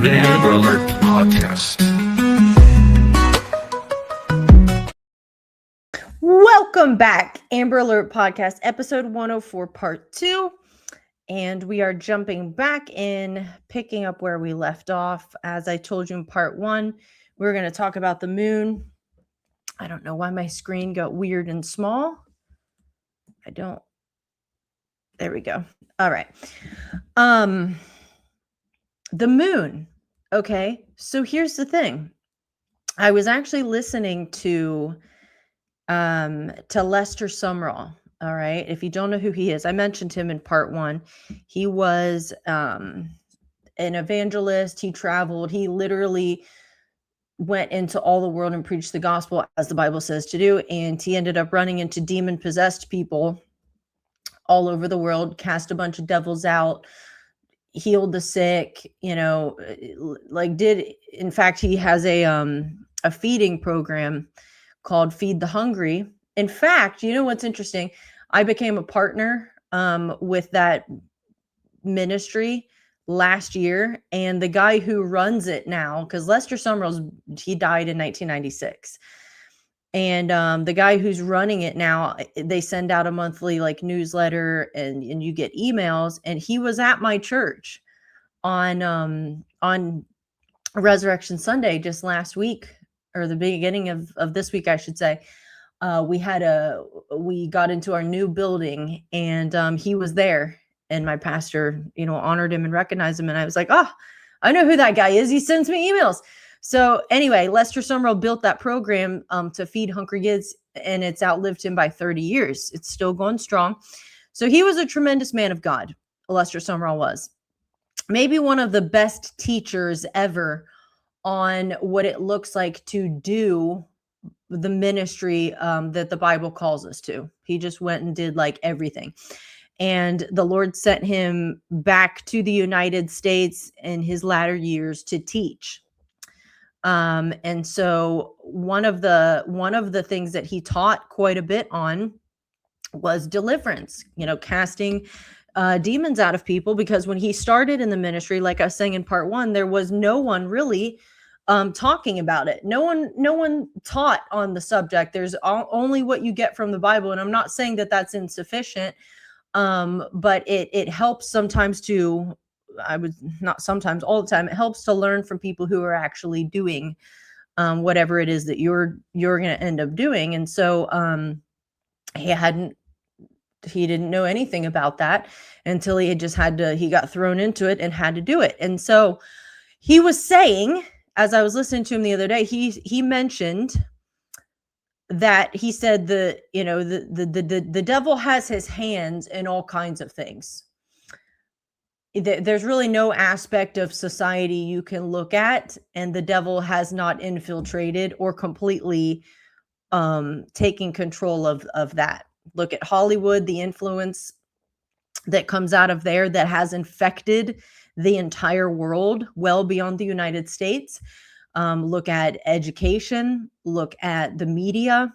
The Amber Alert Podcast. Welcome back, Amber Alert Podcast, episode 104, part 2. And we are jumping back in, picking up where we left off. As I told you in part 1, we were going to talk about the moon. I don't know why my screen got weird and small. There we go. All right. The moon. Okay. So here's the thing. I was actually listening to Lester Sumrall. All right. If you don't know who he is, I mentioned him in part 1. He was an evangelist. He traveled. He literally went into all the world and preached the gospel, as the Bible says to do. And he ended up running into demon-possessed people all over the world, cast a bunch of devils out, healed the sick, in fact, he has a feeding program called Feed the Hungry. In fact, you know what's interesting? I became a partner with that ministry last year, and the guy who runs it now, because Lester Sumrall, he died in 1996. And the guy who's running it now, they send out a monthly newsletter, and you get emails. And he was at my church on Resurrection Sunday just last week, or the beginning of this week, I should say. We got into our new building, and he was there, and my pastor, honored him and recognized him. And I was like, oh, I know who that guy is. He sends me emails. So anyway, Lester Sumrall built that program to feed hungry kids, and it's outlived him by 30 years. It's still going strong. So he was a tremendous man of God. Lester Sumrall was maybe one of the best teachers ever on what it looks like to do the ministry that the Bible calls us to. He just went and did everything. And the Lord sent him back to the United States in his latter years to teach. And so one of the things that he taught quite a bit on was deliverance, casting demons out of people, because when he started in the ministry, like I was saying in part 1, there was no one really talking about it. No one taught on the subject. There's only what you get from the Bible. And I'm not saying that that's insufficient, but it helps sometimes all the time. It helps to learn from people who are actually doing whatever it is that you're going to end up doing. And so he didn't know anything about that until he got thrown into it and had to do it. And so he was saying, as I was listening to him the other day, he mentioned that he said the devil has his hands in all kinds of things. There's really no aspect of society you can look at, and the devil has not infiltrated or completely taking control of that. Look at Hollywood, the influence that comes out of there that has infected the entire world well beyond the United States. Look at education, look at the media,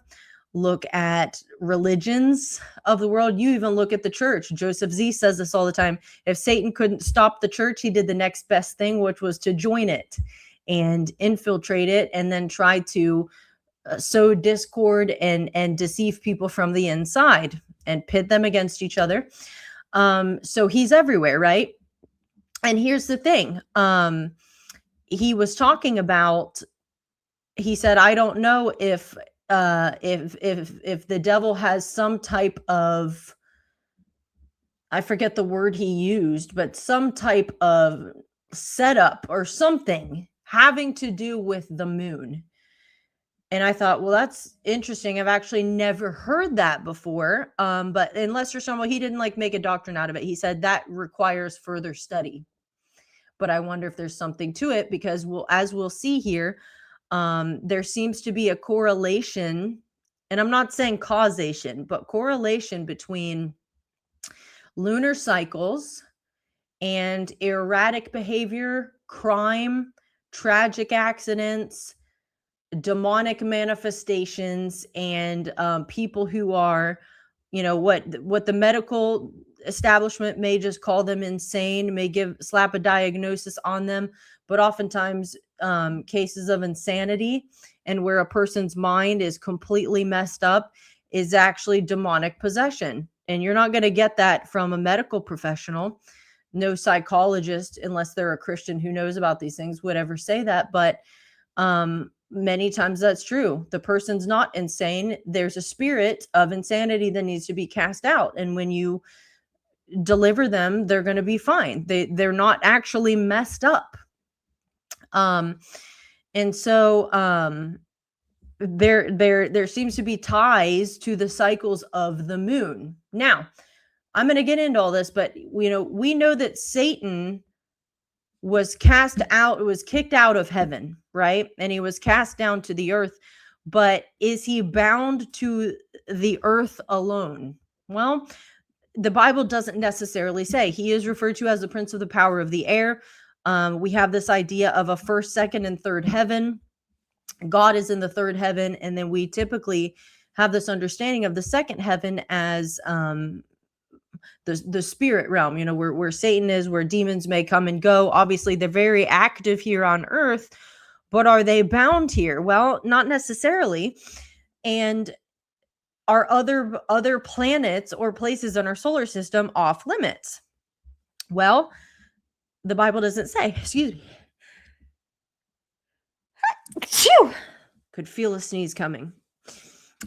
look at religions of the world. You even look at the church. Joseph Z says this all the time. If Satan couldn't stop the church, he did the next best thing, which was to join it and infiltrate it, and then try to sow discord and deceive people from the inside and pit them against each other. So he's everywhere, right? And here's the thing. He was talking about, he said, I don't know if the devil has some type of, I forget the word he used, but some type of setup or something having to do with the moon. And I thought, well, that's interesting. I've actually never heard that before. But in Lester Sumrall, he didn't make a doctrine out of it. He said that requires further study. But I wonder if there's something to it, because as we'll see here, there seems to be a correlation, and I'm not saying causation, but correlation between lunar cycles and erratic behavior, crime, tragic accidents, demonic manifestations, and people who are, what the medical establishment may just call them insane, may slap a diagnosis on them, but oftentimes cases of insanity and where a person's mind is completely messed up is actually demonic possession. And you're not going to get that from a medical professional. No psychologist, unless they're a Christian who knows about these things, would ever say that. But many times that's true. The person's not insane. There's a spirit of insanity that needs to be cast out. And when you deliver them, they're going to be fine. They're not actually messed up. And so there seems to be ties to the cycles of the moon. Now, I'm going to get into all this, but we know that Satan was cast out, was kicked out of heaven, right? And he was cast down to the earth. But is he bound to the earth alone? Well, the Bible doesn't necessarily say. He is referred to as the prince of the power of the air. We have this idea of a first, second, and third heaven. God is in the third heaven, and then we typically have this understanding of the second heaven as the spirit realm, where Satan is, where demons may come and go. Obviously, they're very active here on earth, but are they bound here? Well, not necessarily. And are other planets or places in our solar system off limits? Well, the Bible doesn't say. Excuse me. Could feel a sneeze coming.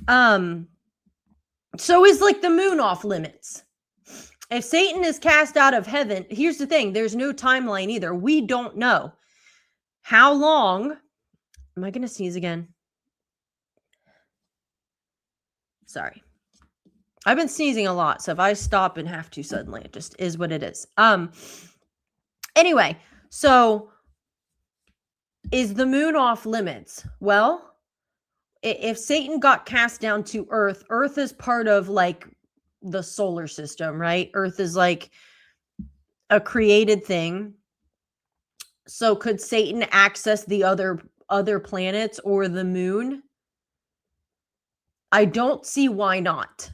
So is like the moon off limits? If Satan is cast out of heaven, here's the thing. There's no timeline either. We don't know how long. Am I going to sneeze again? Sorry. I've been sneezing a lot. So if I stop and have to suddenly, it just is what it is. Anyway, so is the moon off limits? Well, if Satan got cast down to Earth, Earth is part of like the solar system, right? Earth is like a created thing. So could Satan access the other planets or the moon? I don't see why not.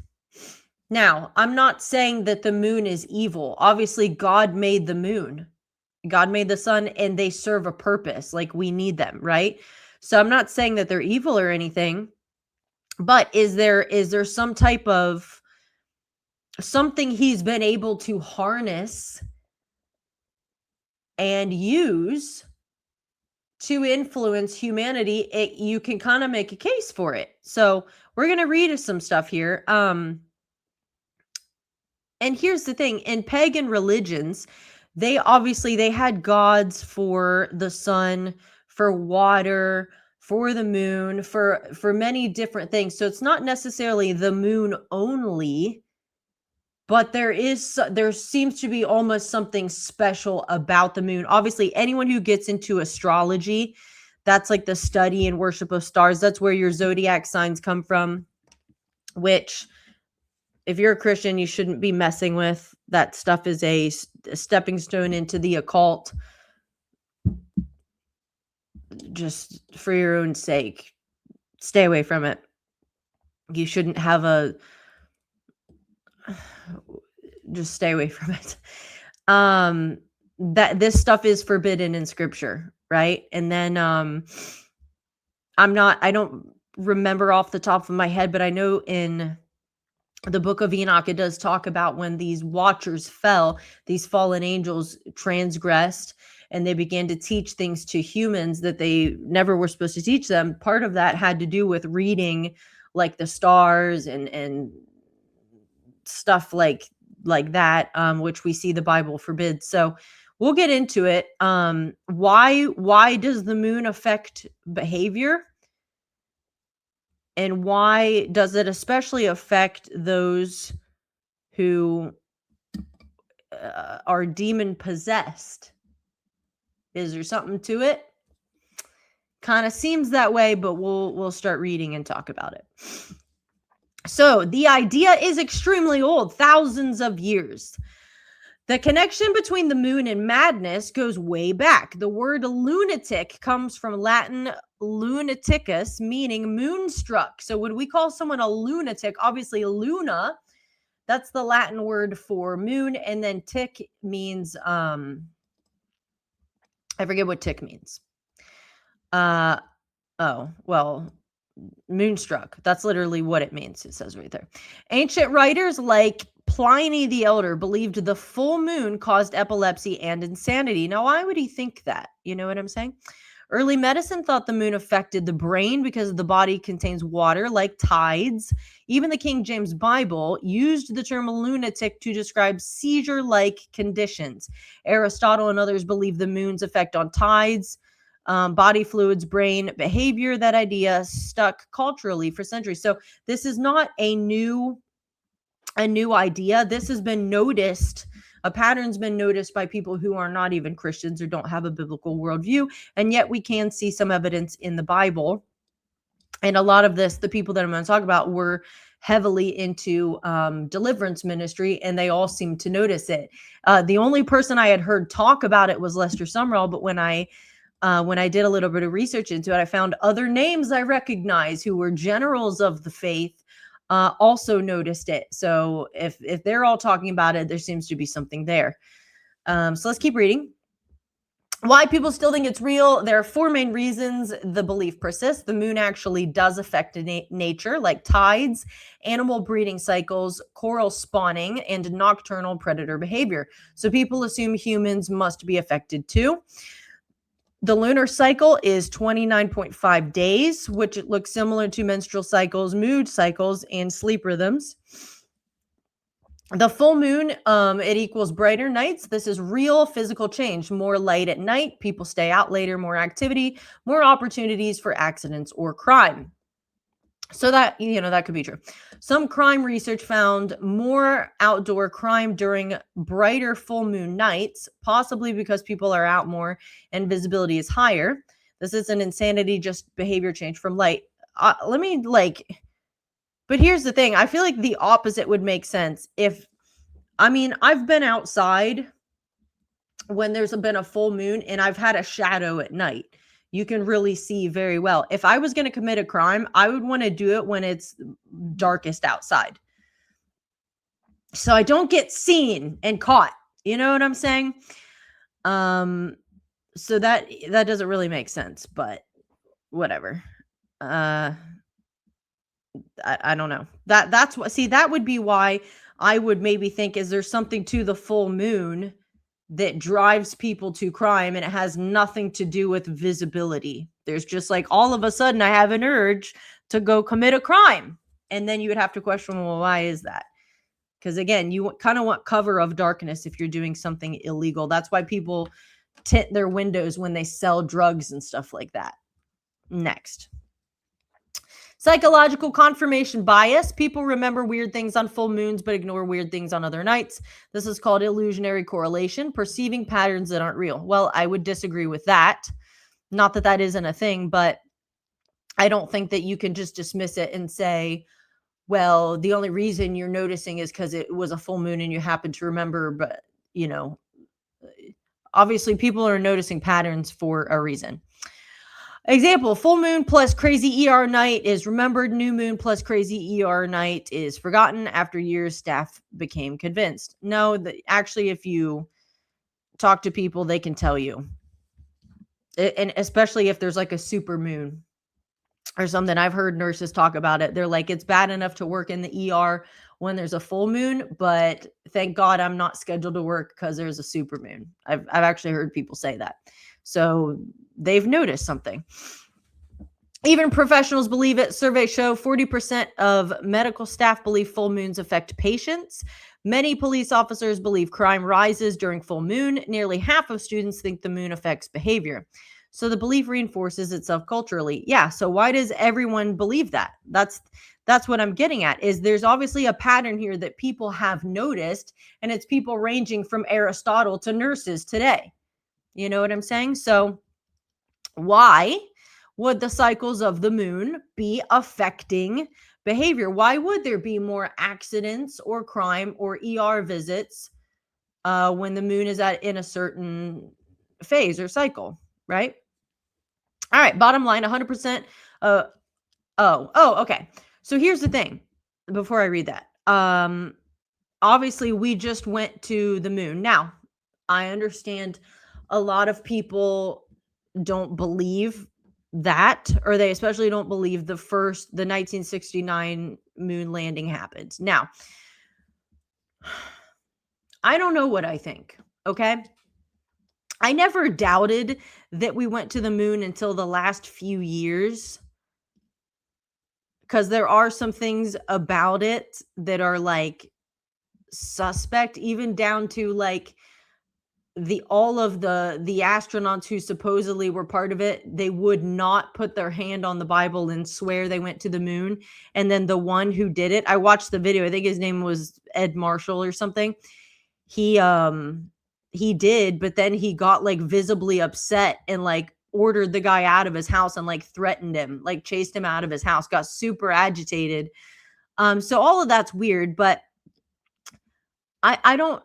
Now, I'm not saying that the moon is evil. Obviously, God made the moon. God made the sun, and they serve a purpose. Like, we need them, right? So I'm not saying that they're evil or anything. But is there some type of something he's been able to harness and use to influence humanity? You can kind of make a case for it. So we're going to read some stuff here. And here's the thing. In pagan religions, they had gods for the sun, for water, for the moon, for many different things. So it's not necessarily the moon only, but there seems to be almost something special about the moon. Obviously, anyone who gets into astrology, that's like the study and worship of stars. That's where your zodiac signs come from, which if you're a Christian, you shouldn't be messing with. That stuff is a stepping stone into the occult. Just for your own sake, stay away from it. You shouldn't have just stay away from it. That this stuff is forbidden in scripture, right? And then I don't remember off the top of my head, but I know in the book of Enoch, it does talk about when these watchers fell, these fallen angels transgressed, and they began to teach things to humans that they never were supposed to teach them. Part of that had to do with reading like the stars and stuff like that, which we see the Bible forbids. So we'll get into it. Why does the moon affect behavior? And why does it especially affect those who are demon possessed? Is there something to it? Kind of seems that way, but we'll start reading and talk about it. So the idea is extremely old, thousands of years. The connection between the moon and madness goes way back. The word lunatic comes from Latin lunaticus, meaning moonstruck. So when we call someone a lunatic, obviously luna That's the Latin word for moon. And then tick means, I forget what tick means. Oh, well, moonstruck. That's literally what it means. It says right there. Ancient writers like Pliny the Elder believed the full moon caused epilepsy and insanity. Now, why would he think that? You know what I'm saying? Early medicine thought the moon affected the brain because the body contains water like tides. Even the King James Bible used the term lunatic to describe seizure like conditions. Aristotle and others believe the moon's effect on tides, body fluids, brain behavior. That idea stuck culturally for centuries. So this is not a new idea. This has been noticed. A pattern's been noticed by people who are not even Christians or don't have a biblical worldview. And yet we can see some evidence in the Bible. And a lot of this, the people that I'm going to talk about were heavily into deliverance ministry, and they all seem to notice it. The only person I had heard talk about it was Lester Sumrall, but when I did a little bit of research into it, I found other names I recognize who were generals of the faith also noticed it. So if they're all talking about it, there seems to be something there. So let's keep reading. Why people still think it's real? There are four main reasons the belief persists. The moon actually does affect nature, like tides, animal breeding cycles, coral spawning, and nocturnal predator behavior. So people assume humans must be affected too. The lunar cycle is 29.5 days, which looks similar to menstrual cycles, mood cycles, and sleep rhythms. The full moon, it equals brighter nights. This is real physical change. More light at night, people stay out later, more activity, more opportunities for accidents or crime. So that, that could be true. Some crime research found more outdoor crime during brighter full moon nights, possibly because people are out more and visibility is higher. This is an insanity, just behavior change from light. But here's the thing. I feel like the opposite would make sense. I've been outside when there's been a full moon and I've had a shadow at night. You can really see very well. If I was going to commit a crime, I would want to do it when it's darkest outside, so I don't get seen and caught. You know what I'm saying? So that doesn't really make sense, but whatever. I don't know. That's what. See, that would be why I would maybe think, is there something to the full moon that drives people to crime, and it has nothing to do with visibility. There's just like all of a sudden I have an urge to go commit a crime. And then you would have to question, well, why is that? Because again, you kind of want cover of darkness if you're doing something illegal. That's why people tint their windows when they sell drugs and stuff like that. Next. Psychological confirmation bias. People remember weird things on full moons, but ignore weird things on other nights. This is called illusionary correlation, perceiving patterns that aren't real. Well, I would disagree with that. Not that that isn't a thing, but I don't think that you can just dismiss it and say, well, the only reason you're noticing is because it was a full moon and you happen to remember. But, obviously people are noticing patterns for a reason. Example, full moon plus crazy ER night is remembered. New moon plus crazy ER night is forgotten. After years, staff became convinced. No, actually, if you talk to people, they can tell you. And especially if there's like a super moon or something. I've heard nurses talk about it. They're like, it's bad enough to work in the ER when there's a full moon, but thank God I'm not scheduled to work because there's a super moon. I've actually heard people say that. So they've noticed something. Even professionals believe it. Surveys show 40% of medical staff believe full moons affect patients. Many police officers believe crime rises during full moon. Nearly half of students think the moon affects behavior. So the belief reinforces itself culturally. Yeah, so why does everyone believe that? That's what I'm getting at, is there's obviously a pattern here that people have noticed, and it's people ranging from Aristotle to nurses today. You know what I'm saying? So why would the cycles of the moon be affecting behavior? Why would there be more accidents or crime or ER visits when the moon is in a certain phase or cycle, right? All right, bottom line, 100%. Okay. So here's the thing before I read that. obviously we just went to the moon. Now, I understand a lot of people don't believe that, or they especially don't believe the 1969 moon landing happened. Now, I don't know what I think, okay? I never doubted that we went to the moon until the last few years, because there are some things about it that are like suspect, even down to like all of the astronauts who supposedly were part of it. They would not put their hand on the Bible and swear they went to the moon. And then the one who did it, I watched the video, I think his name was Ed Marshall or something. He did, but then he got like visibly upset and like ordered the guy out of his house and like threatened him, like chased him out of his house, got super agitated. So all of that's weird, but I don't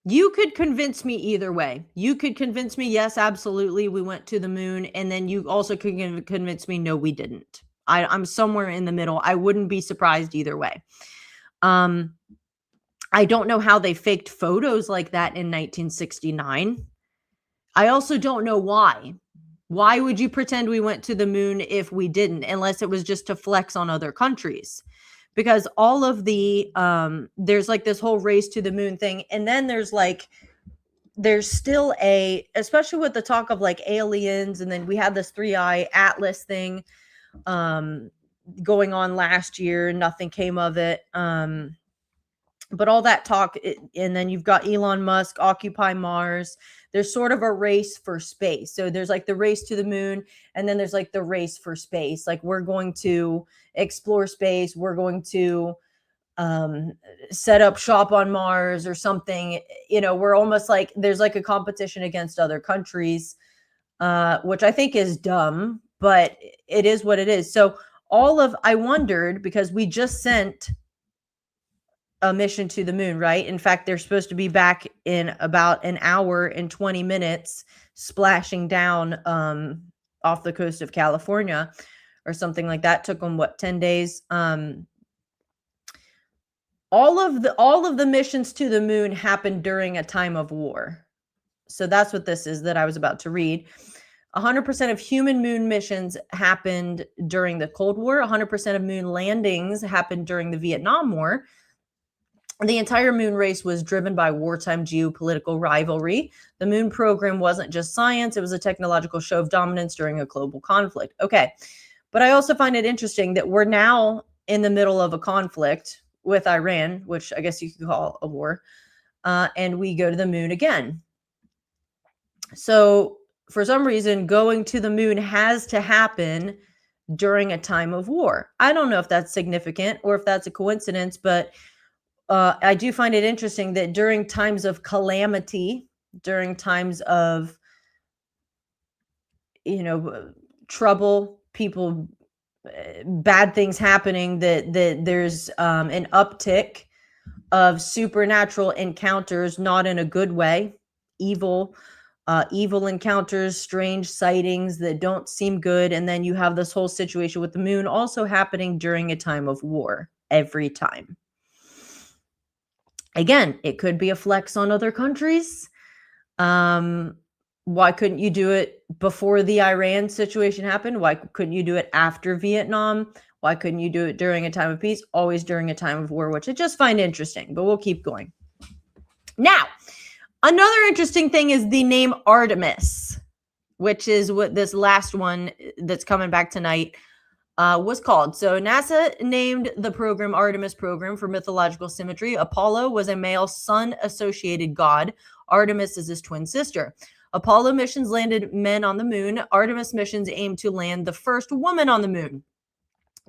you could convince me either way. You could convince me, yes, absolutely, we went to the moon, and then you also could convince me, no, we didn't. I'm somewhere in the middle. I wouldn't be surprised either way. I don't know how they faked photos like that in 1969. I also don't know why. Why would you pretend we went to the moon if we didn't, unless it was just to flex on other countries? Because all of the there's like this whole race to the moon thing, and then there's still especially with the talk of like aliens, and then we had this 3-eye atlas thing going on last year, and nothing came of it. But all that talk, and then you've got Elon Musk, Occupy Mars. There's sort of a race for space. So there's like the race to the moon, and then there's like the race for space. Like, we're going to explore space. We're going to set up shop on Mars or something. We're almost like there's like a competition against other countries, which I think is dumb, but it is what it is. So I wondered, because we just sent a mission to the moon, right? In fact, they're supposed to be back in about an hour and 20 minutes, splashing down off the coast of California or something like that. Took them 10 days. All of the missions to the moon happened during a time of war. So that's what this is that I was about to read. 100% of human moon missions happened during the Cold War. 100% of moon landings happened during the Vietnam War. The entire moon race was driven by wartime geopolitical rivalry. The moon program wasn't just science, it was a technological show of dominance during a global conflict. Okay, but I also find it interesting that we're now in the middle of a conflict with Iran, which I guess you could call a war, and we go to the moon again. So for some reason, going to the moon has to happen during a time of war. I don't know if that's significant or if that's a coincidence, but I do find it interesting that during times of calamity, during times of, trouble, people, bad things happening, that there's an uptick of supernatural encounters, not in a good way, evil encounters, strange sightings that don't seem good. And then you have this whole situation with the moon also happening during a time of war every time. Again, it could be a flex on other countries. Why couldn't you do it before the Iran situation happened? Why couldn't you do it after Vietnam? Why couldn't you do it during a time of peace? Always during a time of war, which I just find interesting, but we'll keep going. Now, another interesting thing is the name Artemis, which is what this last one that's coming back tonight was called. So NASA named the program Artemis program for mythological symmetry. Apollo was a male sun-associated god. Artemis is his twin sister. Apollo missions landed men on the moon. Artemis missions aimed to land the first woman on the moon.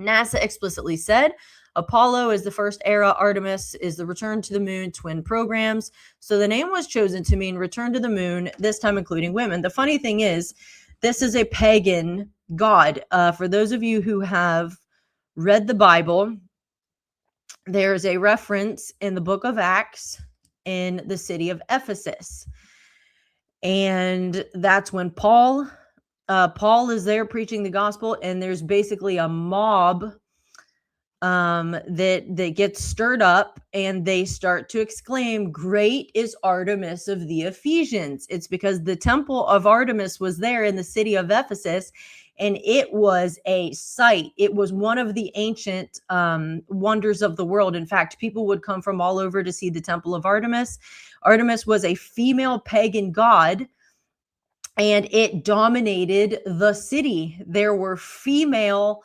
NASA explicitly said Apollo is the first era. Artemis is the return to the moon twin programs. So the name was chosen to mean return to the moon, this time including women. The funny thing is, this is a pagan god. For those of you who have read the Bible, there's a reference in the book of Acts in the city of Ephesus. And that's when Paul is there preaching the gospel, and there's basically a mob that gets stirred up, and they start to exclaim, "Great is Artemis of the Ephesians." It's because the temple of Artemis was there in the city of Ephesus, and it was a sight. It was one of the ancient wonders of the world. In fact, people would come from all over to see the temple of Artemis. Artemis was a female pagan god, and it dominated the city. There were female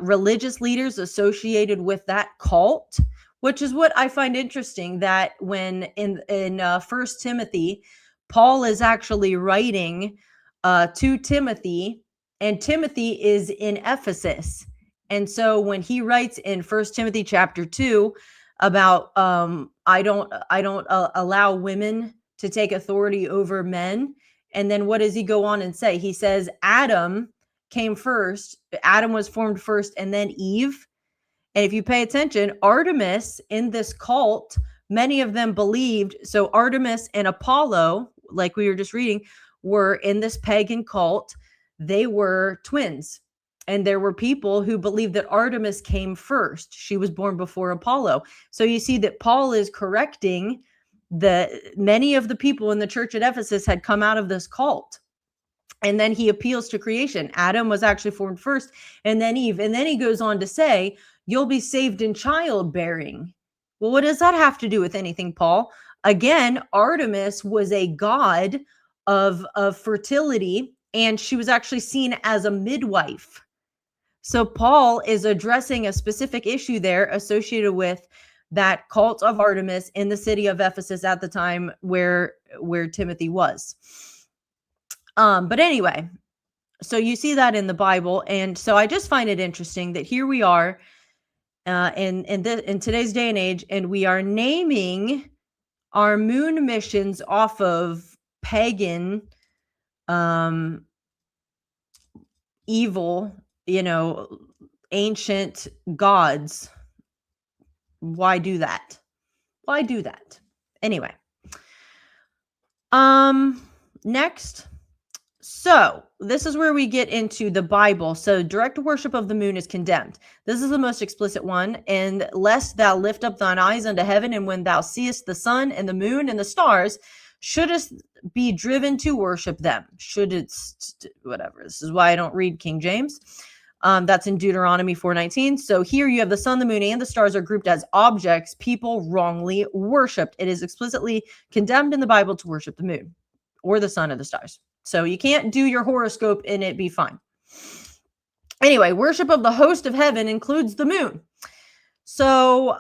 religious leaders associated with that cult, which is what I find interesting, that when in First Timothy, Paul is actually writing to Timothy, and Timothy is in Ephesus. And so when he writes in First Timothy chapter 2 about I don't allow women to take authority over men, and then what does he go on and say? He says Adam came first. Adam was formed first, and then Eve. And if you pay attention, Artemis in this cult, many of them believed. So Artemis and Apollo, like we were just reading, were in this pagan cult. They were twins. And there were people who believed that Artemis came first. She was born before Apollo. So you see that Paul is correcting that many of the people in the church at Ephesus had come out of this cult. And then he appeals to creation. Adam was actually formed first, and then Eve. And then he goes on to say, you'll be saved in childbearing. Well, what does that have to do with anything, Paul? Again, Artemis was a god of fertility, and she was actually seen as a midwife. So Paul is addressing a specific issue there associated with that cult of Artemis in the city of Ephesus at the time where Timothy was. But anyway, so you see that in the Bible. And so I just find it interesting that here we are in today's day and age, and we are naming our moon missions off of pagan, evil, ancient gods. Why do that? Why do that? Anyway. Next. So this is where we get into the Bible. So direct worship of the moon is condemned. This is the most explicit one. And lest thou lift up thine eyes unto heaven, and when thou seest the sun and the moon and the stars, shouldest be driven to worship them. Whatever. This is why I don't read King James. That's in Deuteronomy 4:19. So here you have the sun, the moon, and the stars are grouped as objects people wrongly worshipped. It is explicitly condemned in the Bible to worship the moon or the sun or the stars. So you can't do your horoscope and it be fine. Anyway, worship of the host of heaven includes the moon. So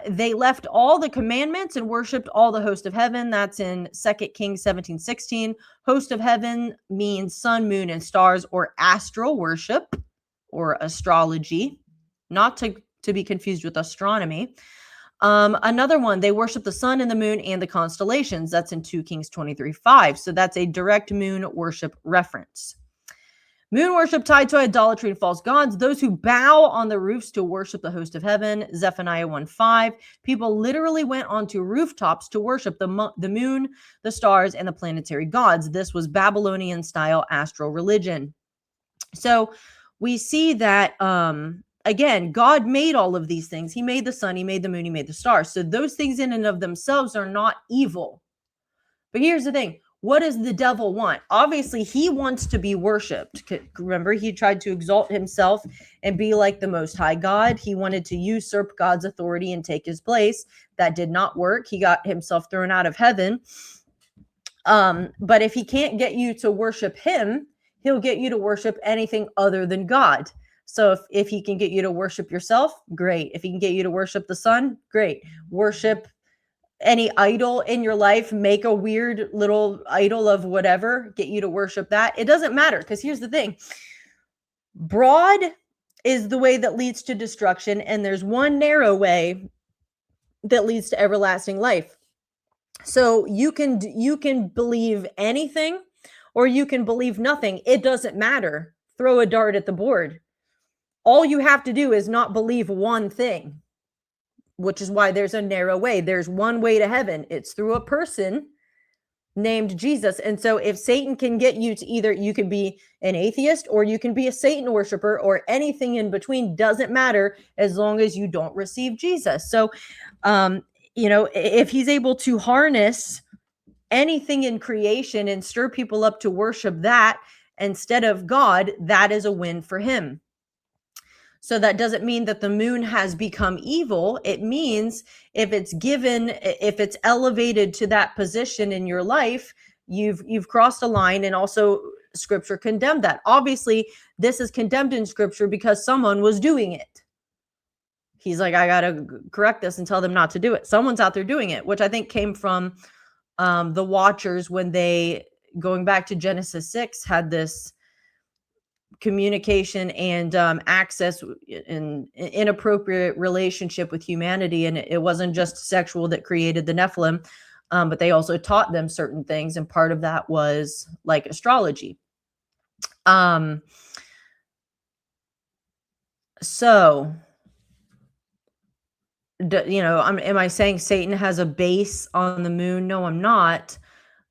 they left all the commandments and worshipped all the host of heaven. That's in 2 Kings 17:16. Host of heaven means sun, moon, and stars, or astral worship, or astrology, not to be confused with astronomy. Another one, they worship the sun and the moon and the constellations. That's in 2 Kings 23:5. So that's a direct moon worship reference. Moon worship tied to idolatry and false gods. Those who bow on the roofs to worship the host of heaven. Zephaniah 1:5. People literally went onto rooftops to worship the moon, the stars, and the planetary gods. This was Babylonian style astral religion. So we see that again, God made all of these things. He made the sun, he made the moon, he made the stars. So those things in and of themselves are not evil. But here's the thing. What does the devil want? Obviously, he wants to be worshipped. Remember, he tried to exalt himself and be like the Most High God. He wanted to usurp God's authority and take his place. That did not work. He got himself thrown out of heaven. But if he can't get you to worship him, he'll get you to worship anything other than God. So if he can get you to worship yourself, great. If he can get you to worship the sun, great. Worship any idol in your life, make a weird little idol of whatever, get you to worship that. It doesn't matter, because here's the thing. Broad is the way that leads to destruction, and there's one narrow way that leads to everlasting life. So you can believe anything, or you can believe nothing. It doesn't matter. Throw a dart at the board. All you have to do is not believe one thing, which is why there's a narrow way. There's one way to heaven. It's through a person named Jesus. And so if Satan can get you to either you can be an atheist or you can be a Satan worshiper or anything in between, doesn't matter as long as you don't receive Jesus. So if he's able to harness anything in creation and stir people up to worship that instead of God, that is a win for him. So that doesn't mean that the moon has become evil. It means if it's elevated to that position in your life, you've crossed a line, and also scripture condemned that. Obviously, this is condemned in scripture because someone was doing it. He's like, I got to correct this and tell them not to do it. Someone's out there doing it, which I think came from the Watchers when they, going back to Genesis 6, had this communication and access in inappropriate relationship with humanity. And it wasn't just sexual that created the Nephilim, but they also taught them certain things. And part of that was like astrology. So, am I saying Satan has a base on the moon? No, I'm not.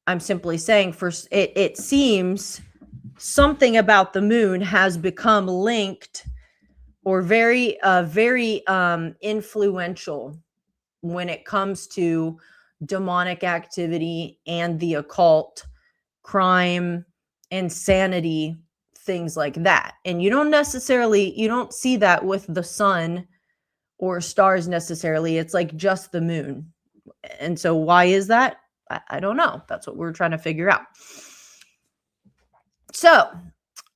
I'm simply saying it seems something about the moon has become linked or very influential when it comes to demonic activity and the occult, crime, insanity, things like that. And you don't see that with the sun or stars necessarily. It's like just the moon. And so why is that? I don't know. That's what we're trying to figure out. So,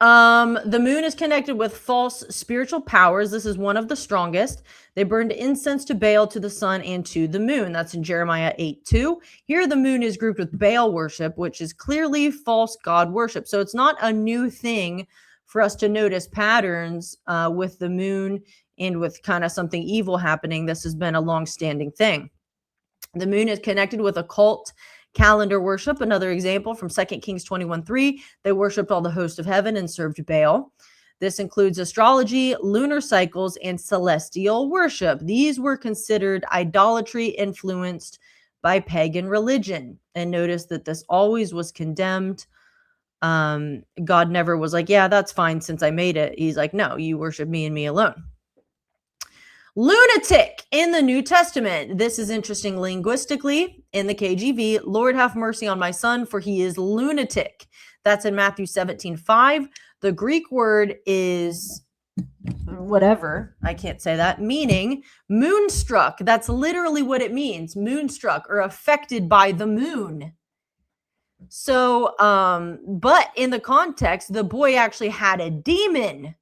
the moon is connected with false spiritual powers. This is one of the strongest. They burned incense to Baal, to the sun, and to the moon. That's in Jeremiah 8:2. Here, the moon is grouped with Baal worship, which is clearly false god worship. So it's not a new thing for us to notice patterns with the moon and with kind of something evil happening. This has been a long-standing thing. The moon is connected with occult calendar worship. Another example from 2 Kings 21:3, they worshipped all the host of heaven and served Baal. This includes astrology, lunar cycles, and celestial worship. These were considered idolatry influenced by pagan religion. And notice that this always was condemned. God never was like, yeah, that's fine since I made it. He's like, no, you worship me and me alone. Lunatic in the New Testament. This is interesting linguistically in the KJV. Lord, have mercy on my son, for he is lunatic. That's in Matthew 17:5. The Greek word is whatever, I can't say that, meaning moonstruck. That's literally what it means, moonstruck or affected by the moon. So, but in the context, the boy actually had a demon.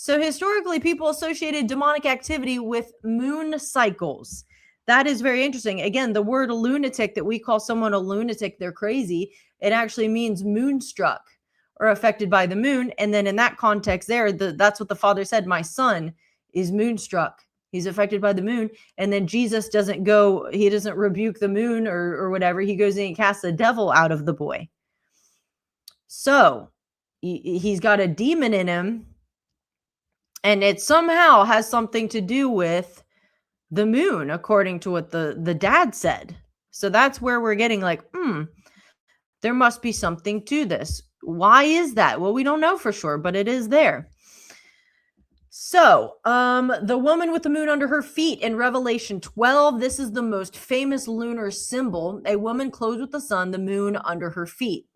So historically, people associated demonic activity with moon cycles. That is very interesting. Again, the word lunatic, that we call someone a lunatic, they're crazy, it actually means moonstruck or affected by the moon. And then in that context there, that's what the father said, my son is moonstruck. He's affected by the moon. And then Jesus doesn't rebuke the moon or whatever. He goes in and casts the devil out of the boy. So he's got a demon in him. And it somehow has something to do with the moon, according to what the dad said. So that's where we're getting like, there must be something to this. Why is that? Well, we don't know for sure, but it is there. So, the woman with the moon under her feet in Revelation 12, this is the most famous lunar symbol, a woman clothed with the sun, the moon under her feet.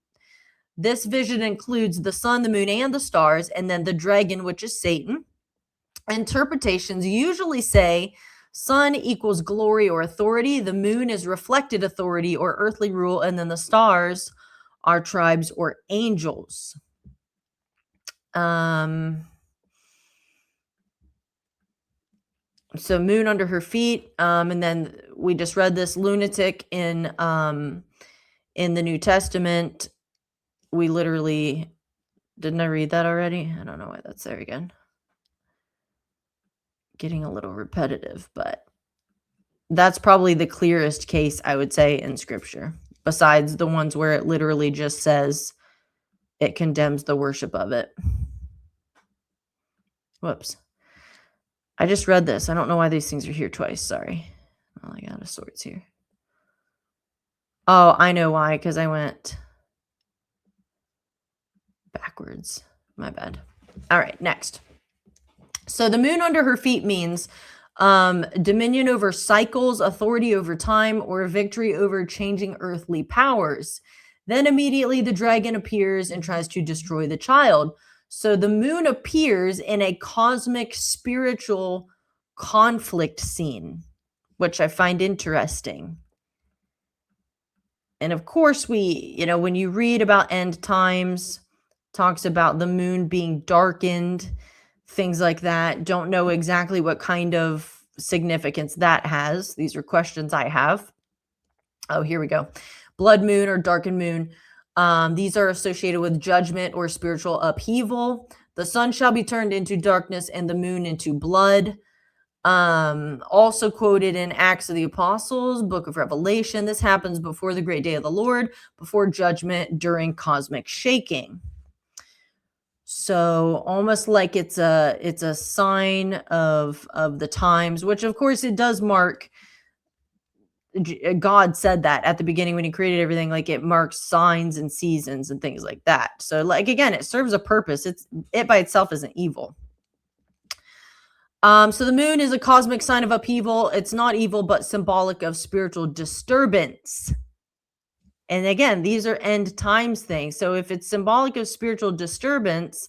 This vision includes the sun, the moon, and the stars, and then the dragon, which is Satan. Interpretations usually say sun equals glory or authority, the moon is reflected authority or earthly rule, and then the stars are tribes or angels. So moon under her feet, and then we just read this lunatic in the New Testament. We literally, didn't I read that already? I don't know why that's there again. Getting a little repetitive, but that's probably the clearest case, I would say, in scripture, besides the ones where it literally just says it condemns the worship of it. Whoops. I just read this. I don't know why these things are here twice. Sorry. Well, I got of sorts here. Oh, I know why, because I went backwards. My bad. All right, next. So the moon under her feet means dominion over cycles, authority over time, or victory over changing earthly powers. Then immediately the dragon appears and tries to destroy the child. So the moon appears in a cosmic spiritual conflict scene, which I find interesting. And of course, when you read about end times, talks about the moon being darkened, things like that. Don't know exactly what kind of significance that has. These are questions I have. Oh, here we go. Blood moon or darkened moon. These are associated with judgment or spiritual upheaval. The sun shall be turned into darkness and the moon into blood. Also quoted in Acts of the Apostles, Book of Revelation. This happens before the great day of the Lord, before judgment, during cosmic shaking. So almost like it's a sign of the times, which of course it does mark. God said that at the beginning when he created everything, like it marks signs and seasons and things like that. So like again, it serves a purpose. It by itself isn't evil. So the moon is a cosmic sign of upheaval. It's not evil, but symbolic of spiritual disturbance. And again, these are end times things. So if it's symbolic of spiritual disturbance,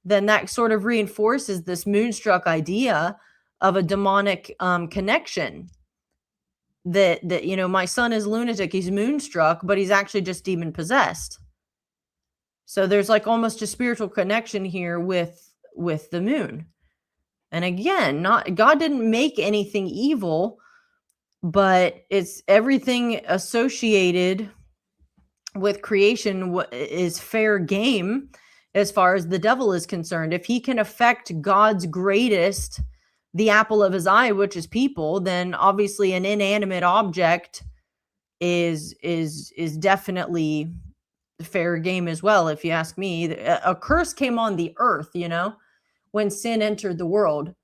then that sort of reinforces this moonstruck idea of a demonic connection. That my son is lunatic, he's moonstruck, but he's actually just demon possessed. So there's like almost a spiritual connection here with the moon. And again, not God didn't make anything evil, but it's everything associated with creation is fair game as far as the devil is concerned. If he can affect God's greatest, the apple of his eye, which is people, then obviously an inanimate object is definitely fair game as well. If you ask me, a curse came on the earth, when sin entered the world.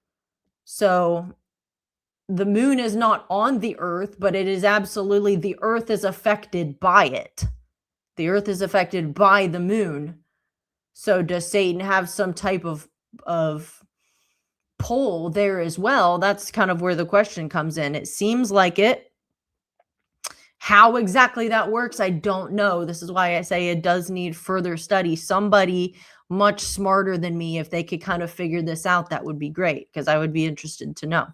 So the moon is not on the earth, but it is absolutely, the earth is affected by it. The earth is affected by the moon. So does Satan have some type of pull there as well? That's kind of where the question comes in. It seems like it. How exactly that works, I don't know. This is why I say it does need further study. Somebody much smarter than me, if they could kind of figure this out, that would be great, because I would be interested to know.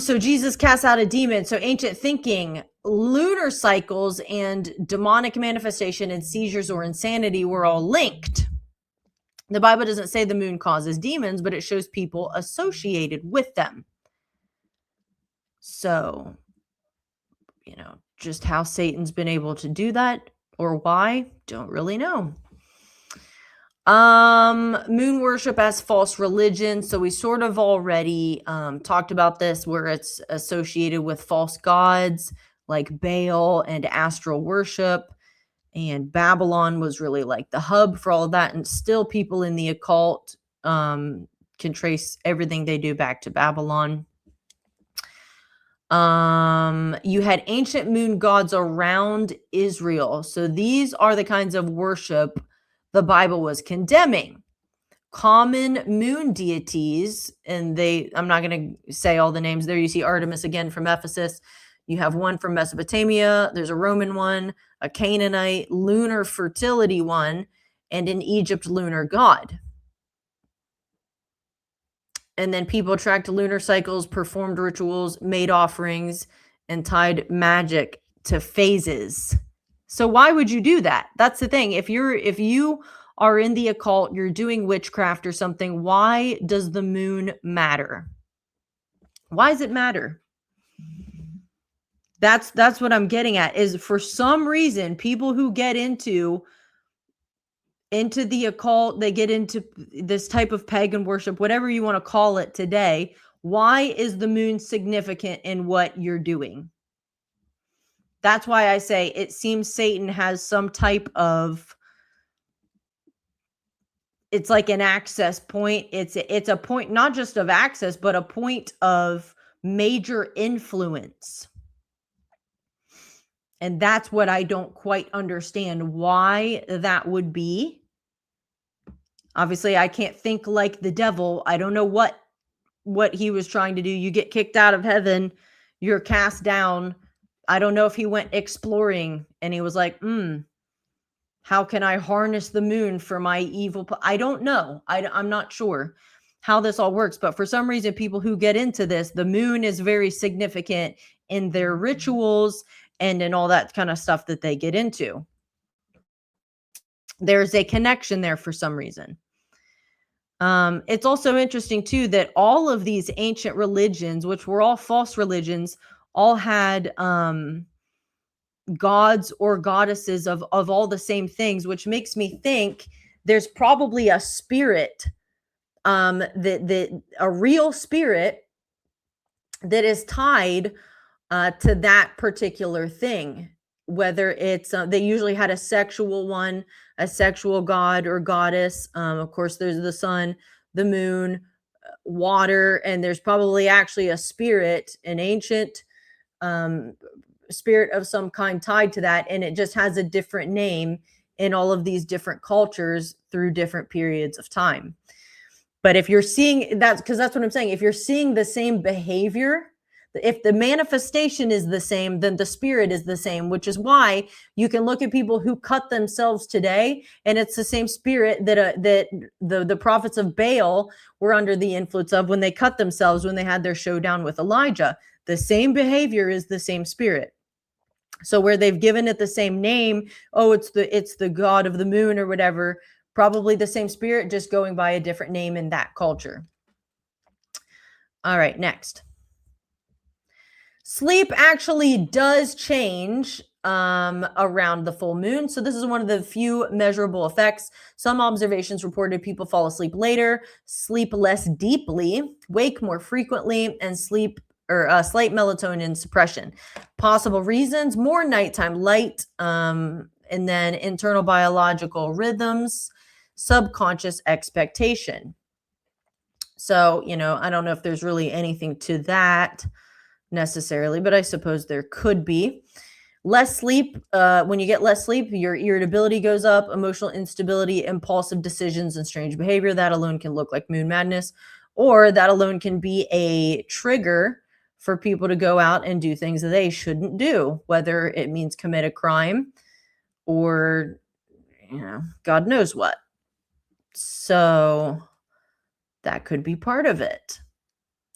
So Jesus casts out a demon. So ancient thinking, lunar cycles and demonic manifestation and seizures or insanity were all linked. The Bible doesn't say the moon causes demons, but it shows people associated with them. So, just how Satan's been able to do that or why, don't really know. Moon worship as false religion. So we sort of already talked about this, where it's associated with false gods like Baal and astral worship. And Babylon was really like the hub for all of that. And still people in the occult can trace everything they do back to Babylon. You had ancient moon gods around Israel. So these are the kinds of worship the Bible was condemning. Common moon deities, and I'm not going to say all the names there. You see Artemis again from Ephesus. You have one from Mesopotamia. There's a Roman one, a Canaanite lunar fertility one, and an Egypt lunar god. And then people tracked lunar cycles, performed rituals, made offerings, and tied magic to phases. So why would you do that? That's the thing. If you are in the occult, you're doing witchcraft or something, why does the moon matter? Why does it matter? That's what I'm getting at, is for some reason people who get into the occult, they get into this type of pagan worship, whatever you want to call it today. Why is the moon significant in what you're doing? That's why I say it seems Satan has some type of, it's like an access point. It's a point not just of access, but a point of major influence. And that's what I don't quite understand why that would be. Obviously, I can't think like the devil. I don't know what he was trying to do. You get kicked out of heaven, you're cast down. I don't know if he went exploring and he was like, how can I harness the moon for my evil? I don't know. I'm not sure how this all works, but for some reason, people who get into this, the moon is very significant in their rituals and in all that kind of stuff that they get into. There's a connection there for some reason. It's also interesting too that all of these ancient religions, which were all false religions, all had gods or goddesses of all the same things, which makes me think there's probably a spirit, that a real spirit that is tied to that particular thing. Whether it's they usually had a sexual one, a sexual god or goddess. Of course, there's the sun, the moon, water, and there's probably actually a spirit, an ancient spirit of some kind tied to that, and it just has a different name in all of these different cultures through different periods of time. But if you're seeing that, because that's what I'm saying, if you're seeing the same behavior, if the manifestation is the same, then the spirit is the same, which is why you can look at people who cut themselves today, and it's the same spirit that the prophets of Baal were under the influence of when they cut themselves, when they had their showdown with Elijah. The same behavior is the same spirit. So where they've given it the same name, oh, it's the god of the moon or whatever, probably the same spirit, just going by a different name in that culture. All right, next. Sleep actually does change around the full moon. So this is one of the few measurable effects. Some observations reported people fall asleep later, sleep less deeply, wake more frequently, and sleep or slight melatonin suppression. Possible reasons: more nighttime light, and then internal biological rhythms, subconscious expectation. So, I don't know if there's really anything to that necessarily, but I suppose there could be. Less sleep, when you get less sleep, your irritability goes up, emotional instability, impulsive decisions, and strange behavior. That alone can look like moon madness, or that alone can be a trigger for people to go out and do things that they shouldn't do, whether it means commit a crime or, God knows what. So that could be part of it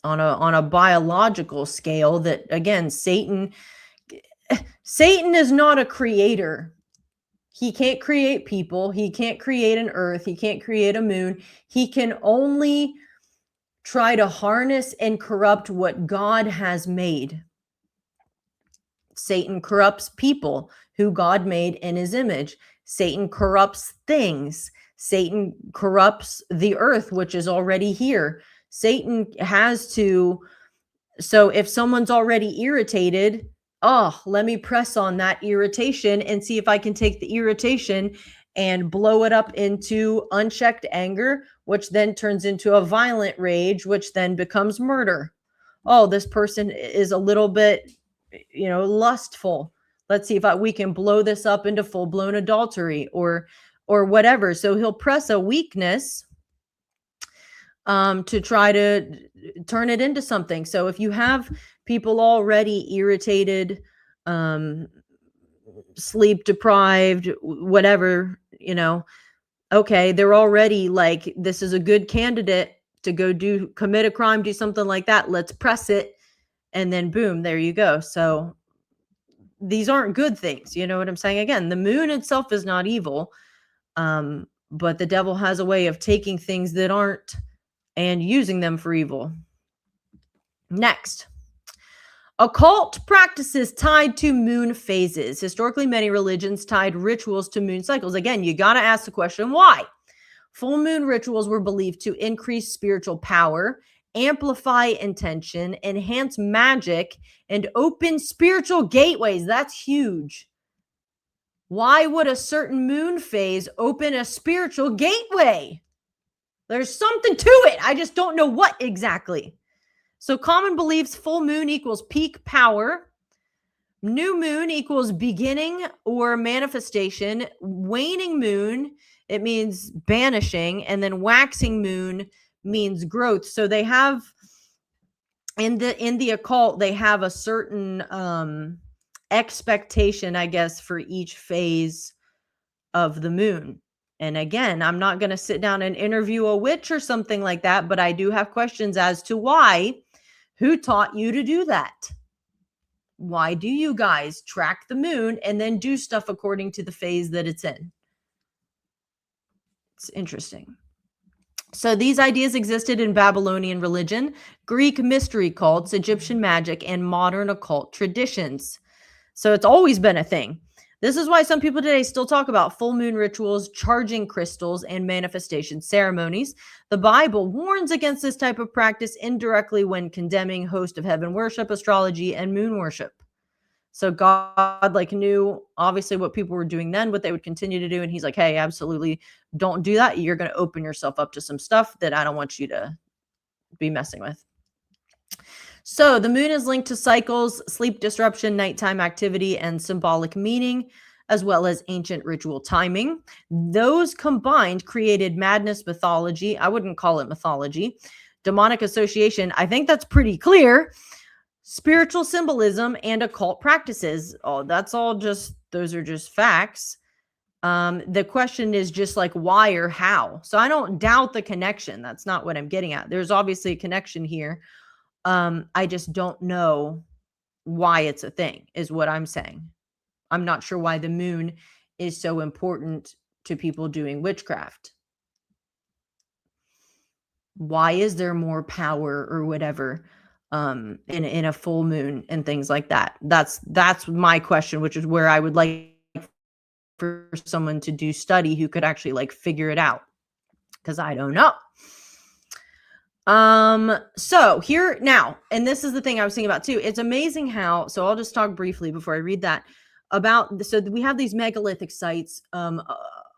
on a biological scale. That, again, Satan is not a creator. He can't create people. He can't create an earth. He can't create a moon. He can only try to harness and corrupt what God has made. Satan corrupts people who God made in his image. Satan corrupts things. Satan corrupts the earth, which is already here. Satan has to. So if someone's already irritated, let me press on that irritation and see if I can take the irritation and blow it up into unchecked anger, which then turns into a violent rage, which then becomes murder. Oh, this person is a little bit, lustful. Let's see if we can blow this up into full-blown adultery or whatever. So he'll press a weakness to try to turn it into something. So if you have people already irritated, sleep deprived, whatever, okay, they're already like, this is a good candidate to go commit a crime, do something like that. Let's press it. And then boom, there you go. So these aren't good things. You know what I'm saying? Again, the moon itself is not evil. But the devil has a way of taking things that aren't and using them for evil. Next. Occult practices tied to moon phases. Historically, many religions tied rituals to moon cycles. Again, you got to ask the question, why? Full moon rituals were believed to increase spiritual power, amplify intention, enhance magic, and open spiritual gateways. That's huge. Why would a certain moon phase open a spiritual gateway? There's something to it. I just don't know what exactly. So common beliefs: full moon equals peak power, New moon equals beginning or manifestation. Waning moon, it means banishing. And then waxing moon means growth. So they have in the occult, they have a certain expectation, I guess, for each phase of the moon. And again, I'm not going to sit down and interview a witch or something like that, but I do have questions as to why. Who taught you to do that? Why do you guys track the moon and then do stuff according to the phase that it's in? It's interesting. So these ideas existed in Babylonian religion, Greek mystery cults, Egyptian magic, and modern occult traditions. So it's always been a thing. This is why some people today still talk about full moon rituals, charging crystals, and manifestation ceremonies. The Bible warns against this type of practice indirectly when condemning host of heaven worship, astrology, and moon worship. So God knew obviously what people were doing then, what they would continue to do. And he's like, hey, absolutely don't do that. You're going to open yourself up to some stuff that I don't want you to be messing with. So the moon is linked to cycles, sleep disruption, nighttime activity, and symbolic meaning, as well as ancient ritual timing. Those combined created madness mythology. I wouldn't call it mythology. Demonic association. I think that's pretty clear. Spiritual symbolism and occult practices. Oh, that's all just, those are just facts. The question is just like why or how. So I don't doubt the connection. That's not what I'm getting at. There's obviously a connection here. I just don't know why it's a thing, is what I'm saying. I'm not sure why the moon is so important to people doing witchcraft. Why is there more power or whatever in a full moon and things like that? That's my question, which is where I would like for someone to do study who could actually like figure it out, because I don't know. So here now, and this is the thing I was thinking about too. It's amazing how, so I'll just talk briefly before I read that about, so we have these megalithic sites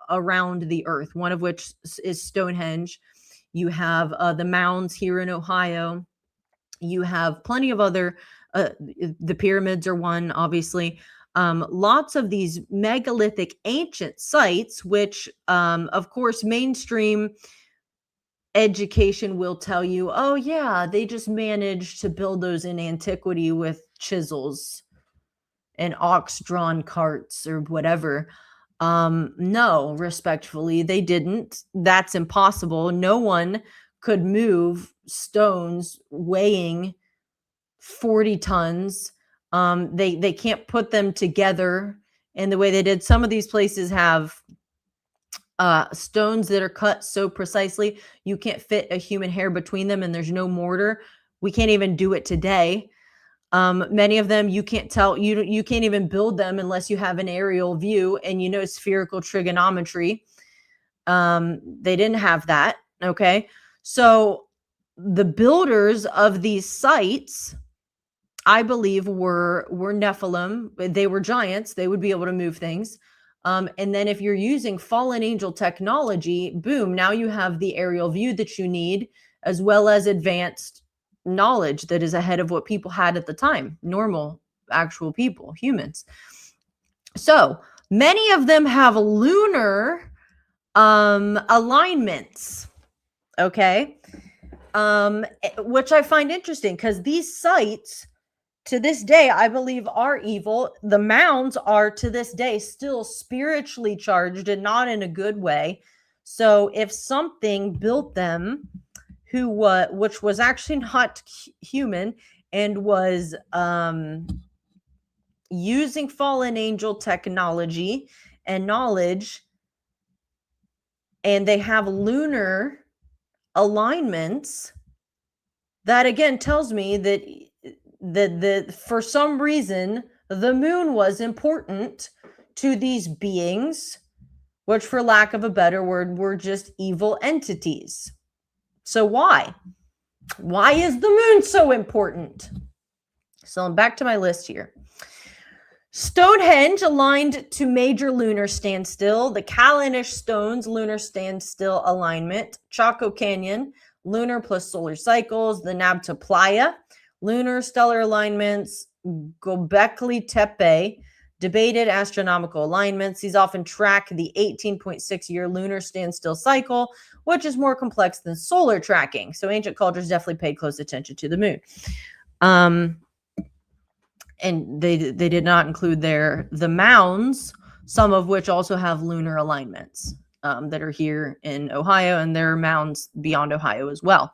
around the earth, one of which is Stonehenge. You have the mounds here in Ohio. You have plenty of other, the pyramids are one, obviously. Lots of these megalithic ancient sites, which, of course, mainstream education will tell you, oh yeah, they just managed to build those in antiquity with chisels and ox-drawn carts or whatever. No, respectfully, they didn't. That's impossible. No one could move stones weighing 40 tons. They can't put them together in the way they did. Some of these places have stones that are cut so precisely you can't fit a human hair between them, and there's no mortar. We can't even do it today. Many of them you can't tell, you can't even build them unless you have an aerial view and spherical trigonometry. They didn't have that. Okay, so the builders of these sites, I believe, were Nephilim. They were giants. They would be able to move things. And then if you're using fallen angel technology, boom, now you have the aerial view that you need, as well as advanced knowledge that is ahead of what people had at the time, normal, actual people, humans. So many of them have lunar alignments, okay? Which I find interesting, because these sites, to this day, I believe are evil. The mounds are to this day still spiritually charged and not in a good way. So if something built them which was actually not human and was using fallen angel technology and knowledge, and they have lunar alignments, that again tells me that for some reason the moon was important to these beings, which, for lack of a better word, were just evil entities. So why is the moon so important? So I'm back to my list here. Stonehenge aligned to major lunar standstill. The Callanish stones, lunar standstill alignment. Chaco Canyon, lunar plus solar cycles. The Nabta Playa, lunar stellar alignments. Göbekli Tepe debated astronomical alignments. These often track the 18.6-year lunar standstill cycle, which is more complex than solar tracking. So ancient cultures definitely paid close attention to the moon. And they did not include the mounds, some of which also have lunar alignments that are here in Ohio, and there are mounds beyond Ohio as well.